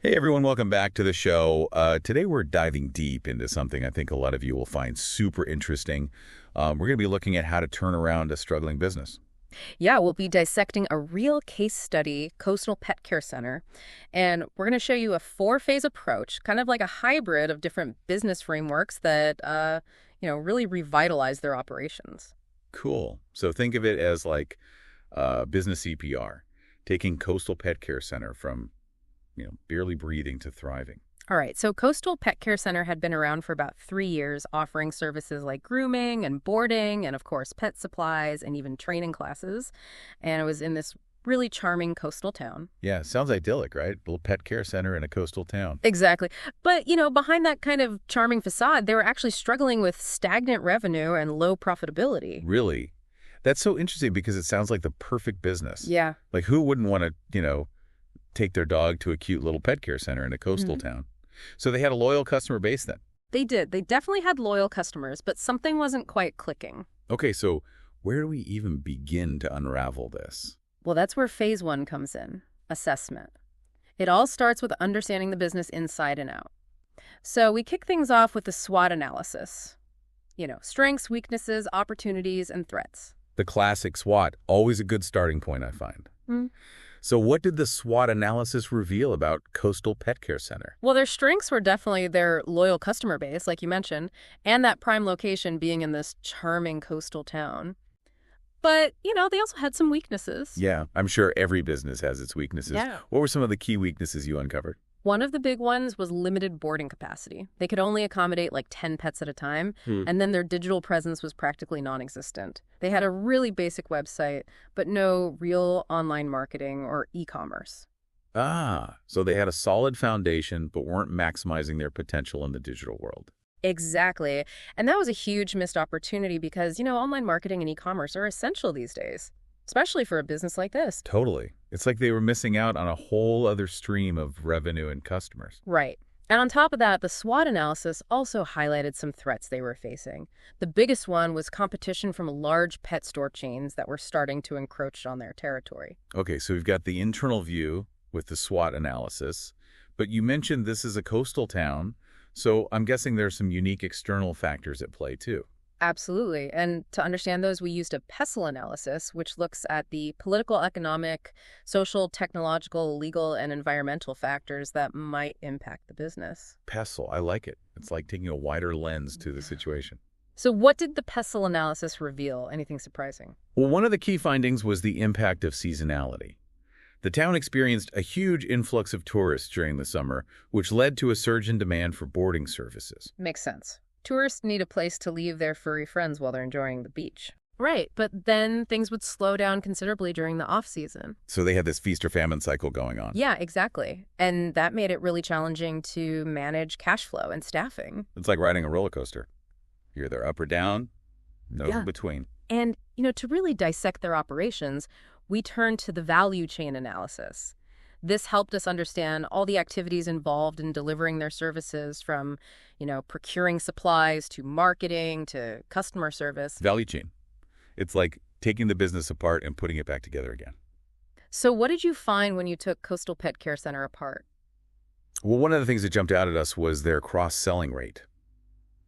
Hey everyone, welcome back to the show. Today we're diving deep into something I think a lot of you will find super interesting. We're going to be looking at how to turn around a struggling business. Yeah, we'll be dissecting a real case study, Coastal Pet Care Center, and we're going to show you a four-phase approach, kind of like a hybrid of different business frameworks that, really revitalize their operations. Cool. So think of it as like business CPR, taking Coastal Pet Care Center from, barely breathing to thriving. All right, so Coastal Pet Care Center had been around for about 3 years, offering services like grooming and boarding and, of course, pet supplies and even training classes. And it was in this really charming coastal town. Yeah, sounds idyllic, right? Little pet care center in a coastal town. Exactly. But, behind that kind of charming facade, they were actually struggling with stagnant revenue and low profitability. Really? That's so interesting because it sounds like the perfect business. Yeah. Like who wouldn't want to, take their dog to a cute little pet care center in a coastal town? So they had a loyal customer base then. They did. They definitely had loyal customers, but something wasn't quite clicking. Okay, so where do we even begin to unravel this? Well, that's where phase one comes in, assessment. It all starts with understanding the business inside and out. So we kick things off with the SWOT analysis. Strengths, weaknesses, opportunities, and threats. The classic SWOT, always a good starting point, I find. Mm. So what did the SWOT analysis reveal about Coastal Pet Care Center? Well, their strengths were definitely their loyal customer base, like you mentioned, and that prime location being in this charming coastal town. But, they also had some weaknesses. Yeah, I'm sure every business has its weaknesses. Yeah. What were some of the key weaknesses you uncovered? One of the big ones was limited boarding capacity. They could only accommodate like 10 pets at a time, and then their digital presence was practically non-existent. They had a really basic website, but no real online marketing or e-commerce. Ah, so they had a solid foundation, but weren't maximizing their potential in the digital world. Exactly. And that was a huge missed opportunity because, online marketing and e-commerce are essential these days, especially for a business like this. Totally. It's like they were missing out on a whole other stream of revenue and customers. Right. And on top of that, the SWOT analysis also highlighted some threats they were facing. The biggest one was competition from large pet store chains that were starting to encroach on their territory. Okay, so we've got the internal view with the SWOT analysis, but you mentioned this is a coastal town, so I'm guessing there's some unique external factors at play too. Absolutely. And to understand those, we used a PESTLE analysis, which looks at the political, economic, social, technological, legal, and environmental factors that might impact the business. PESTLE, I like it. It's like taking a wider lens to the situation. So what did the PESTLE analysis reveal? Anything surprising? Well, one of the key findings was the impact of seasonality. The town experienced a huge influx of tourists during the summer, which led to a surge in demand for boarding services. Makes sense. Tourists need a place to leave their furry friends while they're enjoying the beach. Right, but then things would slow down considerably during the off-season. So they had this feast or famine cycle going on. Yeah, exactly. And that made it really challenging to manage cash flow and staffing. It's like riding a roller coaster. You're either up or down, no in between. And, to really dissect their operations, we turned to the value chain analysis. This helped us understand all the activities involved in delivering their services from, procuring supplies to marketing to customer service. Value chain. It's like taking the business apart and putting it back together again. So what did you find when you took Coastal Pet Care Center apart? Well, one of the things that jumped out at us was their cross-selling rate.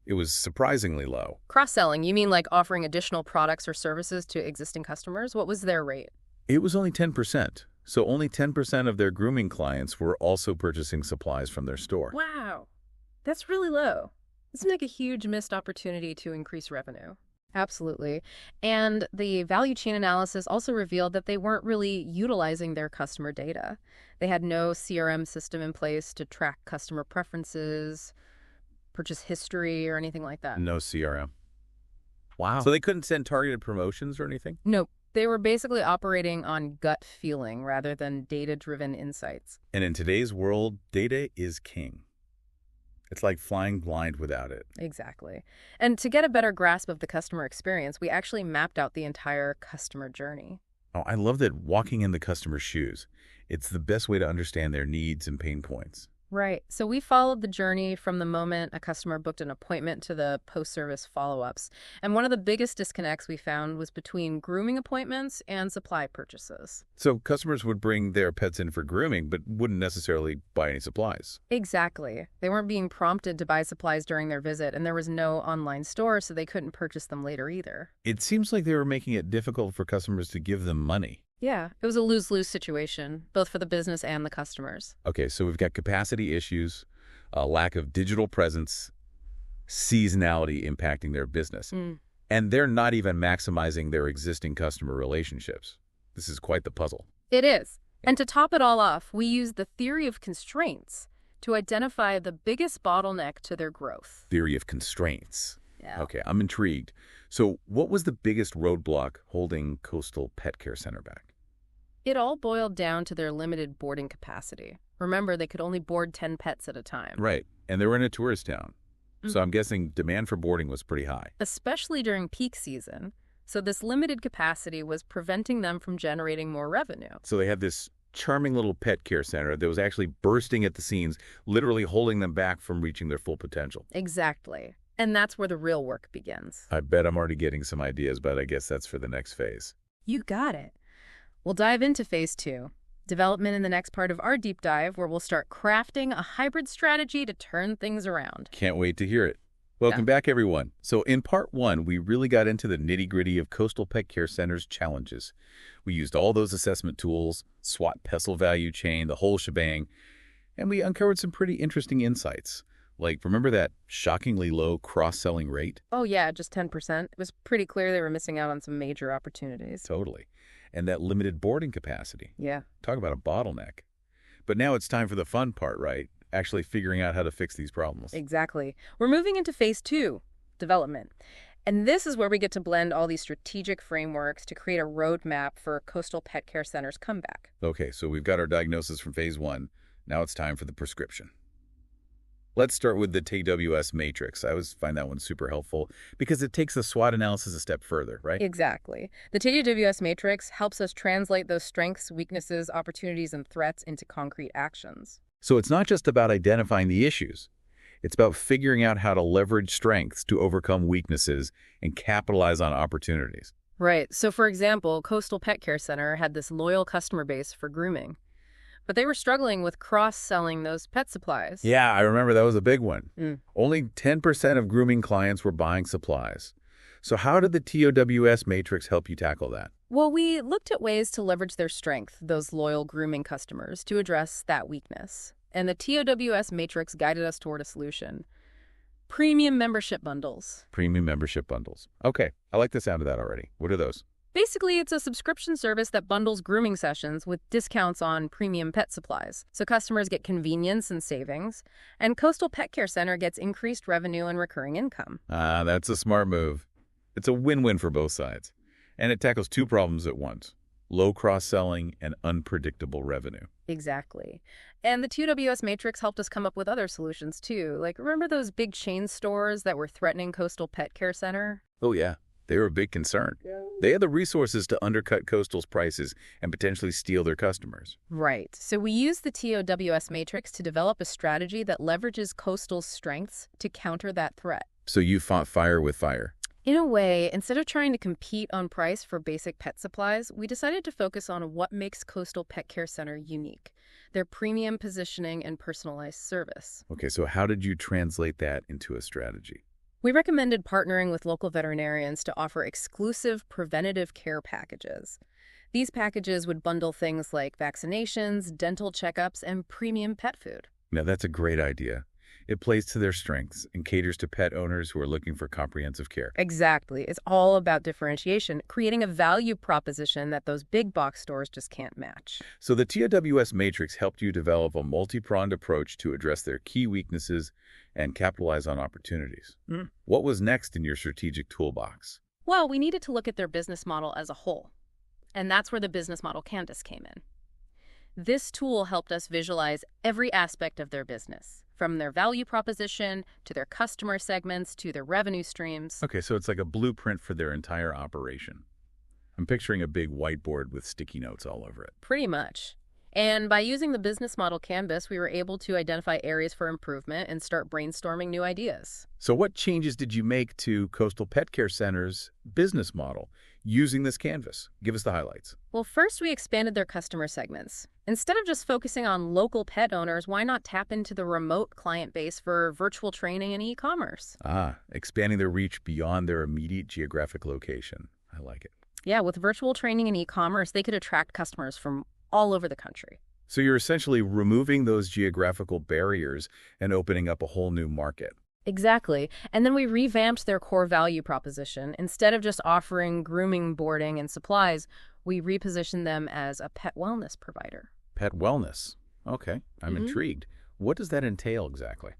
It was surprisingly low. Cross-selling, you mean like offering additional products or services to existing customers? What was their rate? It was only 10%. So only 10% of their grooming clients were also purchasing supplies from their store. Wow. That's really low. This seems like a huge missed opportunity to increase revenue. Absolutely. And the value chain analysis also revealed that they weren't really utilizing their customer data. They had no CRM system in place to track customer preferences, purchase history, or anything like that. No CRM. Wow. So they couldn't send targeted promotions or anything? Nope. They were basically operating on gut feeling rather than data-driven insights. And in today's world, data is king. It's like flying blind without it. Exactly. And to get a better grasp of the customer experience, we actually mapped out the entire customer journey. Oh, I love that walking in the customer's shoes. It's the best way to understand their needs and pain points. Right. So we followed the journey from the moment a customer booked an appointment to the post-service follow-ups. And one of the biggest disconnects we found was between grooming appointments and supply purchases. So customers would bring their pets in for grooming, but wouldn't necessarily buy any supplies. Exactly. They weren't being prompted to buy supplies during their visit, and there was no online store, so they couldn't purchase them later either. It seems like they were making it difficult for customers to give them money. Yeah, it was a lose-lose situation, both for the business and the customers. Okay, so we've got capacity issues, a lack of digital presence, seasonality impacting their business. And they're not even maximizing their existing customer relationships. This is quite the puzzle. It is. And to top it all off, we used the theory of constraints to identify the biggest bottleneck to their growth. Theory of constraints. Yeah. Okay, I'm intrigued. So what was the biggest roadblock holding Coastal Pet Care Center back? It all boiled down to their limited boarding capacity. Remember, they could only board 10 pets at a time. Right, and they were in a tourist town. So I'm guessing demand for boarding was pretty high. Especially during peak season. So this limited capacity was preventing them from generating more revenue. So they had this charming little pet care center that was actually bursting at the seams, literally holding them back from reaching their full potential. Exactly. And that's where the real work begins. I bet I'm already getting some ideas, but I guess that's for the next phase. You got it. We'll dive into phase 2, development in the next part of our deep dive, where we'll start crafting a hybrid strategy to turn things around. Can't wait to hear it. Welcome back, everyone. So in part 1, we really got into the nitty-gritty of Coastal Pet Care Center's challenges. We used all those assessment tools, SWOT, PESTLE value chain, the whole shebang, and we uncovered some pretty interesting insights. Like, remember that shockingly low cross-selling rate? Oh yeah, just 10%. It was pretty clear they were missing out on some major opportunities. Totally. And that limited boarding capacity. Yeah. Talk about a bottleneck. But now it's time for the fun part, right? Actually figuring out how to fix these problems. Exactly. We're moving into phase 2, development. And this is where we get to blend all these strategic frameworks to create a roadmap for Coastal Pet Care Center's comeback. Okay, so we've got our diagnosis from phase 1. Now it's time for the prescription. Let's start with the TWS matrix. I always find that one super helpful because it takes the SWOT analysis a step further, right? Exactly. The TWS matrix helps us translate those strengths, weaknesses, opportunities, and threats into concrete actions. So it's not just about identifying the issues. It's about figuring out how to leverage strengths to overcome weaknesses and capitalize on opportunities. Right. So, for example, Coastal Pet Care Center had this loyal customer base for grooming, but they were struggling with cross-selling those pet supplies. Yeah, I remember that was a big one. Only 10% of grooming clients were buying supplies. So how did the TOWS matrix help you tackle that? Well, we looked at ways to leverage their strength, those loyal grooming customers, to address that weakness. And the TOWS matrix guided us toward a solution. Premium membership bundles. Premium membership bundles. Okay, I like the sound of that already. What are those? Basically, it's a subscription service that bundles grooming sessions with discounts on premium pet supplies. So customers get convenience and savings, and Coastal Pet Care Center gets increased revenue and recurring income. That's a smart move. It's a win-win for both sides. And it tackles two problems at once: low cross-selling and unpredictable revenue. Exactly. And the TWS matrix helped us come up with other solutions, too. Like, remember those big chain stores that were threatening Coastal Pet Care Center? Oh, yeah. They were a big concern. They had the resources to undercut Coastal's prices and potentially steal their customers. Right. So we used the TOWS matrix to develop a strategy that leverages Coastal's strengths to counter that threat. So you fought fire with fire. In a way, instead of trying to compete on price for basic pet supplies, we decided to focus on what makes Coastal Pet Care Center unique: their premium positioning and personalized service. Okay, so how did you translate that into a strategy? We recommended partnering with local veterinarians to offer exclusive preventative care packages. These packages would bundle things like vaccinations, dental checkups, and premium pet food. Now, that's a great idea. It plays to their strengths and caters to pet owners who are looking for comprehensive care. Exactly. It's all about differentiation, creating a value proposition that those big box stores just can't match. So the TOWS matrix helped you develop a multi-pronged approach to address their key weaknesses and capitalize on opportunities. What was next in your strategic toolbox? Well, we needed to look at their business model as a whole. And that's where the business model canvas came in. This tool helped us visualize every aspect of their business, from their value proposition to their customer segments to their revenue streams. Okay, so it's like a blueprint for their entire operation. I'm picturing a big whiteboard with sticky notes all over it. Pretty much. And by using the business model canvas, we were able to identify areas for improvement and start brainstorming new ideas. So what changes did you make to Coastal Pet Care Center's business model using this canvas? Give us the highlights. Well, first we expanded their customer segments. Instead of just focusing on local pet owners, why not tap into the remote client base for virtual training and e-commerce? Expanding their reach beyond their immediate geographic location. I like it. Yeah, with virtual training and e-commerce, they could attract customers from all over the country. So you're essentially removing those geographical barriers and opening up a whole new market. Exactly. And then we revamped their core value proposition. Instead of just offering grooming, boarding, and supplies, we repositioned them as a pet wellness provider. Pet wellness. Okay, I'm intrigued. What does that entail exactly?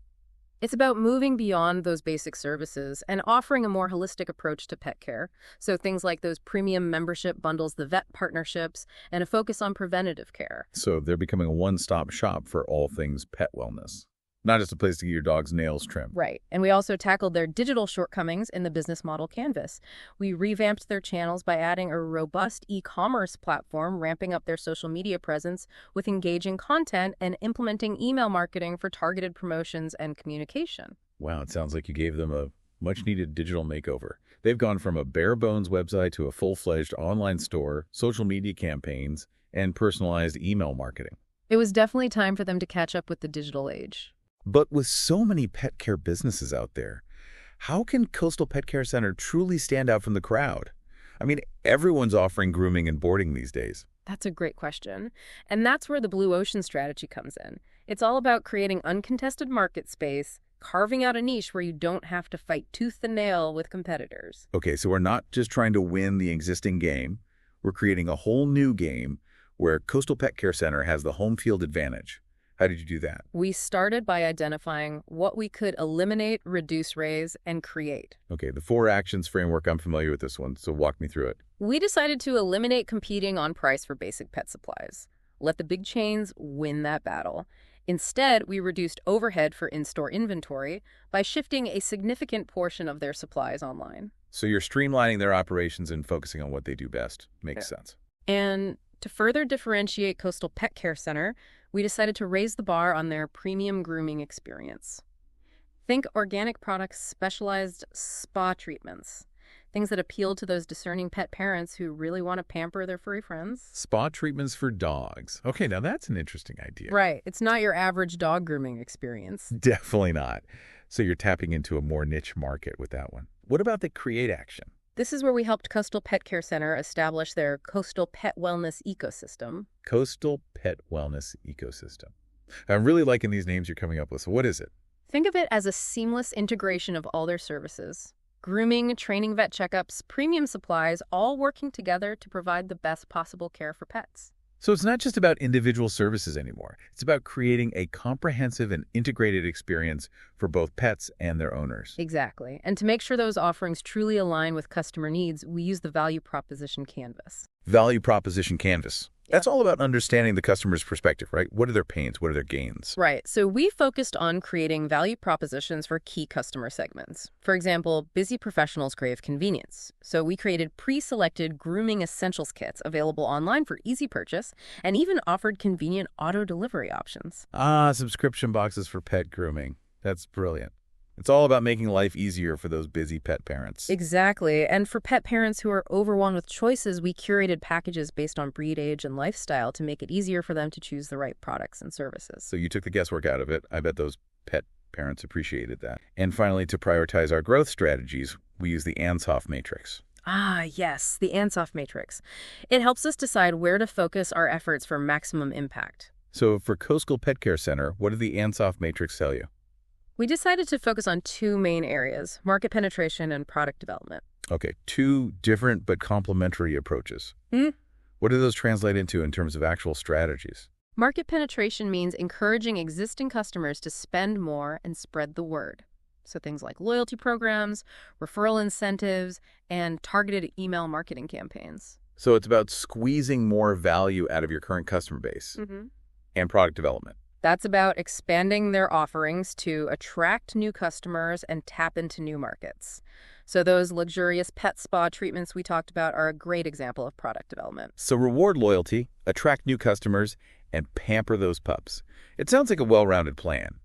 It's about moving beyond those basic services and offering a more holistic approach to pet care. So things like those premium membership bundles, the vet partnerships, and a focus on preventative care. So they're becoming a one-stop shop for all things pet wellness. Not just a place to get your dog's nails trimmed. Right. And we also tackled their digital shortcomings in the business model canvas. We revamped their channels by adding a robust e-commerce platform, ramping up their social media presence with engaging content, and implementing email marketing for targeted promotions and communication. Wow, it sounds like you gave them a much-needed digital makeover. They've gone from a bare-bones website to a full-fledged online store, social media campaigns, and personalized email marketing. It was definitely time for them to catch up with the digital age. But with so many pet care businesses out there, how can Coastal Pet Care Center truly stand out from the crowd? I mean, everyone's offering grooming and boarding these days. That's a great question. And that's where the blue ocean strategy comes in. It's all about creating uncontested market space, carving out a niche where you don't have to fight tooth and nail with competitors. Okay, so we're not just trying to win the existing game. We're creating a whole new game where Coastal Pet Care Center has the home field advantage. How did you do that? We started by identifying what we could eliminate, reduce, raise, and create. Okay, the 4 actions framework, I'm familiar with this one, so walk me through it. We decided to eliminate competing on price for basic pet supplies. Let the big chains win that battle. Instead, we reduced overhead for in-store inventory by shifting a significant portion of their supplies online. So you're streamlining their operations and focusing on what they do best. Makes sense. And to further differentiate Coastal Pet Care Center, we decided to raise the bar on their premium grooming experience. Think organic products, specialized spa treatments, things that appeal to those discerning pet parents who really want to pamper their furry friends. Spa treatments for dogs. Okay, now that's an interesting idea. Right. It's not your average dog grooming experience. Definitely not. So you're tapping into a more niche market with that one. What about the create action? This is where we helped Coastal Pet Care Center establish their Coastal Pet Wellness ecosystem. Coastal Pet Wellness Ecosystem. I'm really liking these names you're coming up with. So what is it? Think of it as a seamless integration of all their services. Grooming, training, vet checkups, premium supplies, all working together to provide the best possible care for pets. So it's not just about individual services anymore. It's about creating a comprehensive and integrated experience for both pets and their owners. Exactly. And to make sure those offerings truly align with customer needs, we use the value proposition canvas. Value proposition canvas. That's all about understanding the customer's perspective, right? What are their pains? What are their gains? Right. So we focused on creating value propositions for key customer segments. For example, busy professionals crave convenience. So we created pre-selected grooming essentials kits available online for easy purchase and even offered convenient auto delivery options. Subscription boxes for pet grooming. That's brilliant. It's all about making life easier for those busy pet parents. Exactly. And for pet parents who are overwhelmed with choices, we curated packages based on breed, age, and lifestyle to make it easier for them to choose the right products and services. So you took the guesswork out of it. I bet those pet parents appreciated that. And finally, to prioritize our growth strategies, we use the Ansoff matrix. Yes, the Ansoff matrix. It helps us decide where to focus our efforts for maximum impact. So for Coastal Pet Care Center, what did the Ansoff matrix tell you? We decided to focus on 2 main areas, market penetration and product development. Okay, 2 different but complementary approaches. What do those translate into in terms of actual strategies? Market penetration means encouraging existing customers to spend more and spread the word. So things like loyalty programs, referral incentives, and targeted email marketing campaigns. So it's about squeezing more value out of your current customer base. And product development. That's about expanding their offerings to attract new customers and tap into new markets. So those luxurious pet spa treatments we talked about are a great example of product development. So reward loyalty, attract new customers, and pamper those pups. It sounds like a well-rounded plan.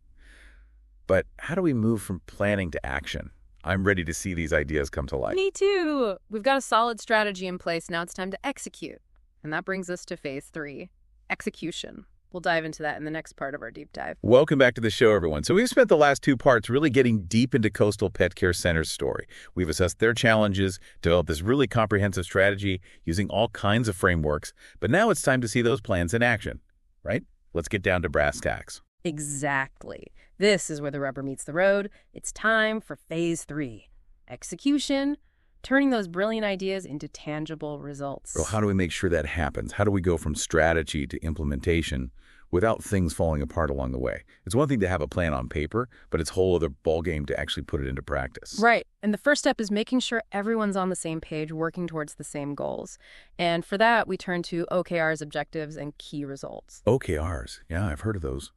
But how do we move from planning to action? I'm ready to see these ideas come to life. Me too. We've got a solid strategy in place. Now it's time to execute. And that brings us to phase 3, execution. We'll dive into that in the next part of our deep dive. Welcome back to the show, everyone. So we've spent the last 2 parts really getting deep into Coastal Pet Care Center's story. We've assessed their challenges, developed this really comprehensive strategy using all kinds of frameworks. But now it's time to see those plans in action, right? Let's get down to brass tacks. Exactly. This is where the rubber meets the road. It's time for phase 3, execution, turning those brilliant ideas into tangible results. Well, how do we make sure that happens? How do we go from strategy to implementation without things falling apart along the way? It's one thing to have a plan on paper, but it's a whole other ballgame to actually put it into practice. Right. And the first step is making sure everyone's on the same page, working towards the same goals. And for that, we turn to OKR's objectives and key results. OKRs. Yeah, I've heard of those.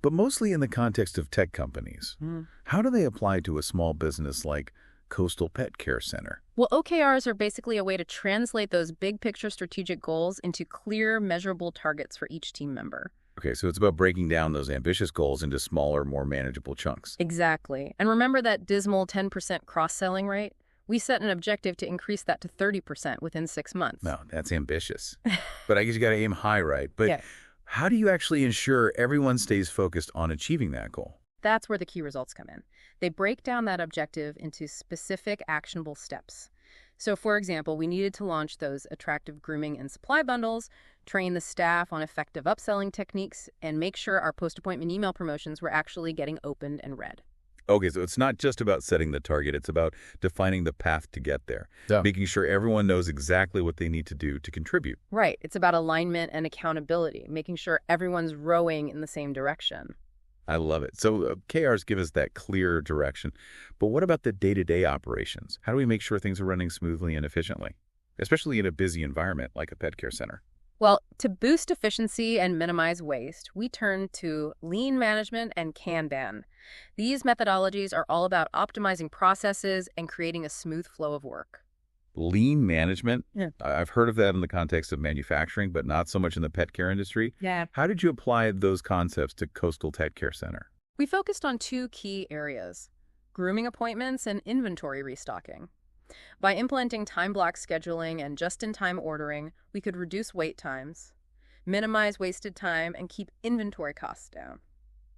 But mostly in the context of tech companies. How do they apply to a small business like Coastal Pet Care Center? Well, OKRs are basically a way to translate those big picture strategic goals into clear, measurable targets for each team member. Okay, so it's about breaking down those ambitious goals into smaller, more manageable chunks. Exactly. And remember that dismal 10% cross-selling rate? We set an objective to increase that to 30% within 6 months. No, that's ambitious. But I guess you got to aim high, right? But Yeah. how do you actually ensure everyone stays focused on achieving that goal? That's where the key results come in. They break down that objective into specific actionable steps. So, for example, we needed to launch those attractive grooming and supply bundles, train the staff on effective upselling techniques, and make sure our post-appointment email promotions were actually getting opened and read. Okay, so it's not just about setting the target. It's about defining the path to get there, making sure everyone knows exactly what they need to do to contribute. Right. It's about alignment and accountability, making sure everyone's rowing in the same direction. I love it. So KRs give us that clear direction. But what about the day-to-day operations? How do we make sure things are running smoothly and efficiently, especially in a busy environment like a pet care center? Well, to boost efficiency and minimize waste, we turn to lean management and Kanban. These methodologies are all about optimizing processes and creating a smooth flow of work. Lean management? Yeah. I've heard of that in the context of manufacturing, but not so much in the pet care industry. Yeah. How did you apply those concepts to Coastal Pet Care Center? We focused on 2 key areas: grooming appointments and inventory restocking. By implementing time block scheduling and just-in-time ordering, we could reduce wait times, minimize wasted time, and keep inventory costs down.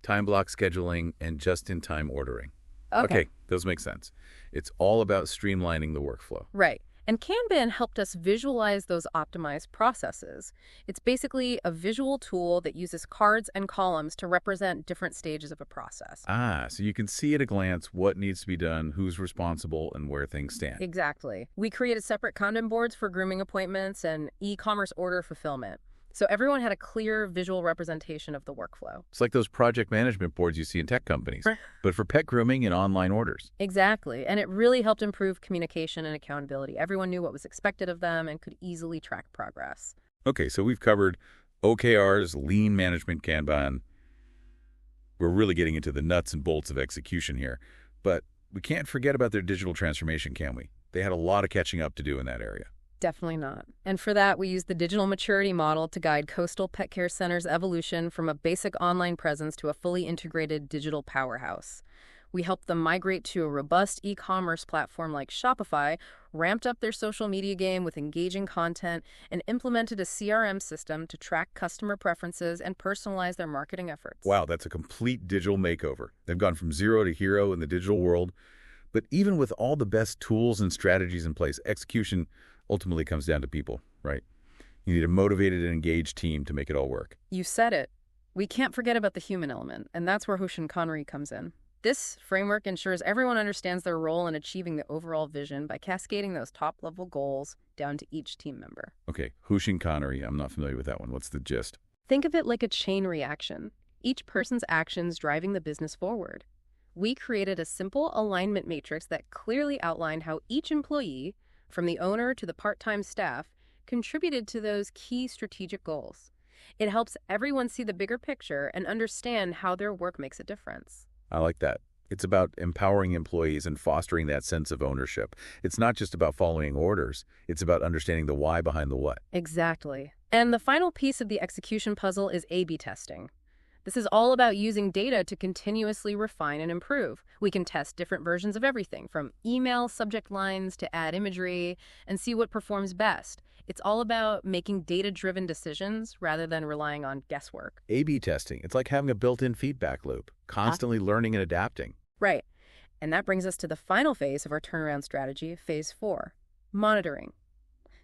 Time block scheduling and just-in-time ordering. Okay. Okay, those make sense. It's all about streamlining the workflow. Right. And Kanban helped us visualize those optimized processes. It's basically a visual tool that uses cards and columns to represent different stages of a process. Ah, so you can see at a glance what needs to be done, who's responsible, and where things stand. Exactly. We created separate Kanban boards for grooming appointments and e-commerce order fulfillment. So everyone had a clear visual representation of the workflow. It's like those project management boards you see in tech companies, but for pet grooming and online orders. Exactly. And it really helped improve communication and accountability. Everyone knew what was expected of them and could easily track progress. Okay, so we've covered OKRs, lean management, Kanban. We're really getting into the nuts and bolts of execution here. But we can't forget about their digital transformation, can we? They had a lot of catching up to do in that area. Definitely not. And for that, we used the digital maturity model to guide Coastal Pet Care Center's evolution from a basic online presence to a fully integrated digital powerhouse. We helped them migrate to a robust e-commerce platform like Shopify, ramped up their social media game with engaging content, and implemented a CRM system to track customer preferences and personalize their marketing efforts. Wow, that's a complete digital makeover. They've gone from zero to hero in the digital world. But even with all the best tools and strategies in place, execution ultimately comes down to people, right? You need a motivated and engaged team to make it all work. You said it. We can't forget about the human element, and that's where Hoshin Connery comes in. This framework ensures everyone understands their role in achieving the overall vision by cascading those top-level goals down to each team member. Okay, Hoshin Connery, I'm not familiar with that one. What's the gist? Think of it like a chain reaction, each person's actions driving the business forward. We created a simple alignment matrix that clearly outlined how each employee, from the owner to the part-time staff, contributed to those key strategic goals. It helps everyone see the bigger picture and understand how their work makes a difference. I like that. It's about empowering employees and fostering that sense of ownership. It's not just about following orders. It's about understanding the why behind the what. Exactly. And the final piece of the execution puzzle is A/B testing. This is all about using data to continuously refine and improve. We can test different versions of everything, from email subject lines to ad imagery, and see what performs best. It's all about making data-driven decisions rather than relying on guesswork. A/B testing, it's like having a built-in feedback loop, constantly learning and adapting. Right. And that brings us to the final phase of our turnaround strategy, phase 4, monitoring.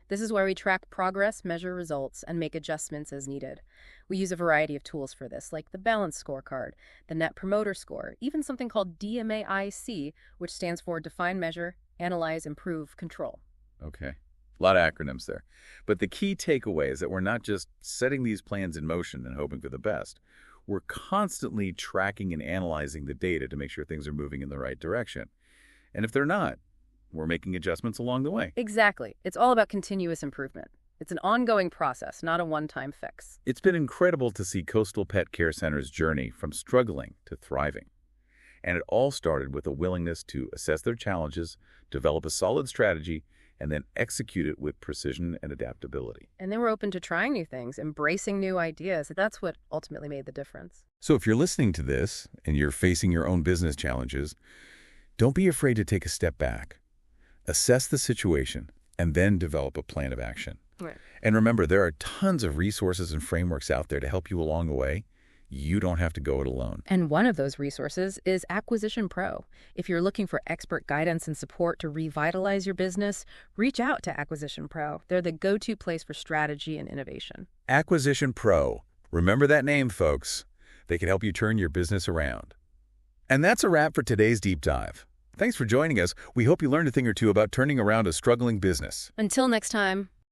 This is where we track progress, measure results, and make adjustments as needed. We use a variety of tools for this, like the Balanced Scorecard, the Net Promoter Score, even something called DMAIC, which stands for Define, Measure, Analyze, Improve, Control. Okay. A lot of acronyms there. But the key takeaway is that we're not just setting these plans in motion and hoping for the best. We're constantly tracking and analyzing the data to make sure things are moving in the right direction. And if they're not, we're making adjustments along the way. Exactly. It's all about continuous improvement. It's an ongoing process, not a one-time fix. It's been incredible to see Coastal Pet Care Center's journey from struggling to thriving. And it all started with a willingness to assess their challenges, develop a solid strategy, and then execute it with precision and adaptability. And they were open to trying new things, embracing new ideas. That's what ultimately made the difference. So if you're listening to this and you're facing your own business challenges, don't be afraid to take a step back. Assess the situation, and then develop a plan of action. Right. And remember, there are tons of resources and frameworks out there to help you along the way. You don't have to go it alone. And one of those resources is Acquisition Pro. If you're looking for expert guidance and support to revitalize your business, reach out to Acquisition Pro. They're the go-to place for strategy and innovation. Acquisition Pro. Remember that name, folks. They can help you turn your business around. And that's a wrap for today's deep dive. Thanks for joining us. We hope you learned a thing or two about turning around a struggling business. Until next time.